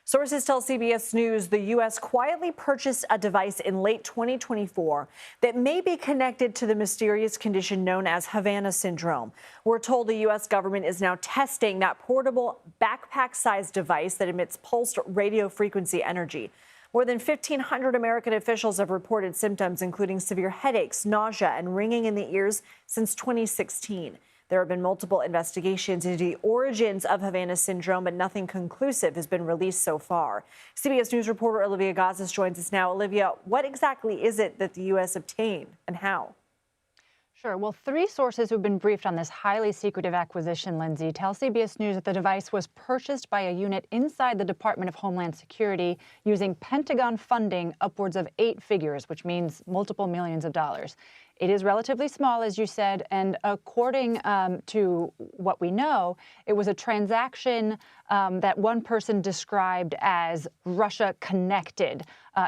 Sources tell CBS News the U.S. quietly purchased a device in late 2024 that may be connected to the mysterious condition known as Havana Syndrome. We're told the U.S. government is now testing that portable backpack-sized device that emits pulsed radio frequency energy. More than 1,500 American officials have reported symptoms, including severe headaches, nausea, and ringing in the ears since 2016. There have been multiple investigations into the origins of Havana Syndrome, but nothing conclusive has been released so far. CBS News reporter Olivia Gazis joins us now. Olivia, what exactly is it that the U.S. obtained and how? Sure. Well, three sources who've been briefed on this highly secretive acquisition, Lindsay, tell CBS News that the device was purchased by a unit inside the Department of Homeland Security using Pentagon funding upwards of 8 figures, which means multiple millions of dollars. It is relatively small, as you said, and according to what we know, it was a transaction that one person described as Russia connected.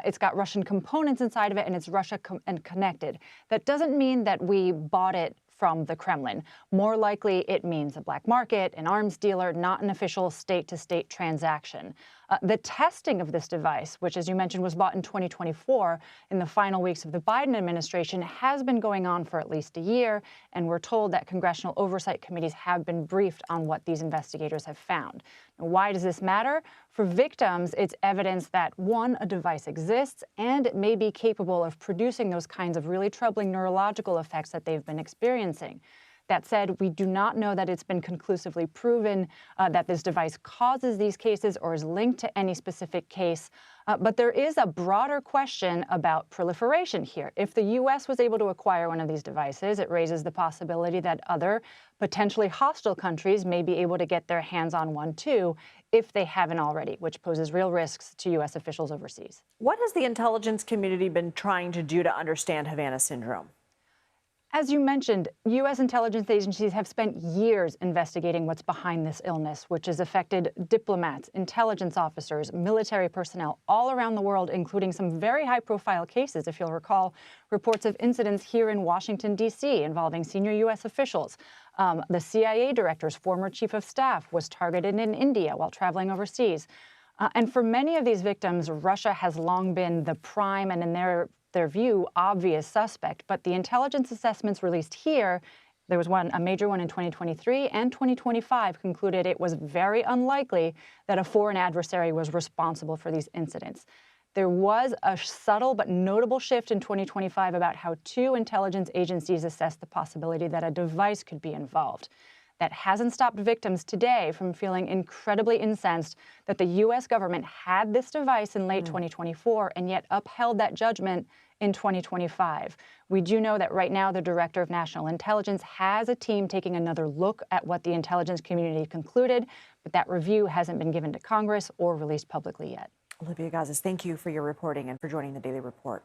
It's got Russian components inside of it, and it's Russia connected. That doesn't mean that we bought it from the Kremlin. More likely, it means a black market, an arms dealer, not an official state-to-state transaction. The testing of this device, which, as you mentioned, was bought in 2024 in the final weeks of the Biden administration, has been going on for at least a year, and we're told that congressional oversight committees have been briefed on what these investigators have found. Now, why does this matter? For victims, it's evidence that, one, a device exists, and it may be capable of producing those kinds of really troubling neurological effects that they've been experiencing. That said, we do not know that it's been conclusively proven that this device causes these cases or is linked to any specific case. But there is a broader question about proliferation here. If the U.S. was able to acquire one of these devices, it raises the possibility that other potentially hostile countries may be able to get their hands on one, too, if they haven't already, which poses real risks to U.S. officials overseas. What has the intelligence community been trying to do to understand Havana Syndrome? As you mentioned, U.S. intelligence agencies have spent years investigating what's behind this illness, which has affected diplomats, intelligence officers, military personnel all around the world, including some very high-profile cases. If you'll recall, reports of incidents here in Washington, D.C. involving senior U.S. officials. The CIA director's former chief of staff was targeted in India while traveling overseas. And for many of these victims, Russia has long been the prime and, in their view, obvious suspect. But the intelligence assessments released here, there was a major one in 2023 and 2025, concluded it was very unlikely that a foreign adversary was responsible for these incidents. There was a subtle but notable shift in 2025 about how 2 intelligence agencies assessed the possibility that a device could be involved. That hasn't stopped victims today from feeling incredibly incensed that the U.S. government had this device in late 2024 and yet upheld that judgment in 2025. We do know that right now the Director of National Intelligence has a team taking another look at what the intelligence community concluded, but that review hasn't been given to Congress or released publicly yet. Olivia Gazis, thank you for your reporting and for joining the Daily Report.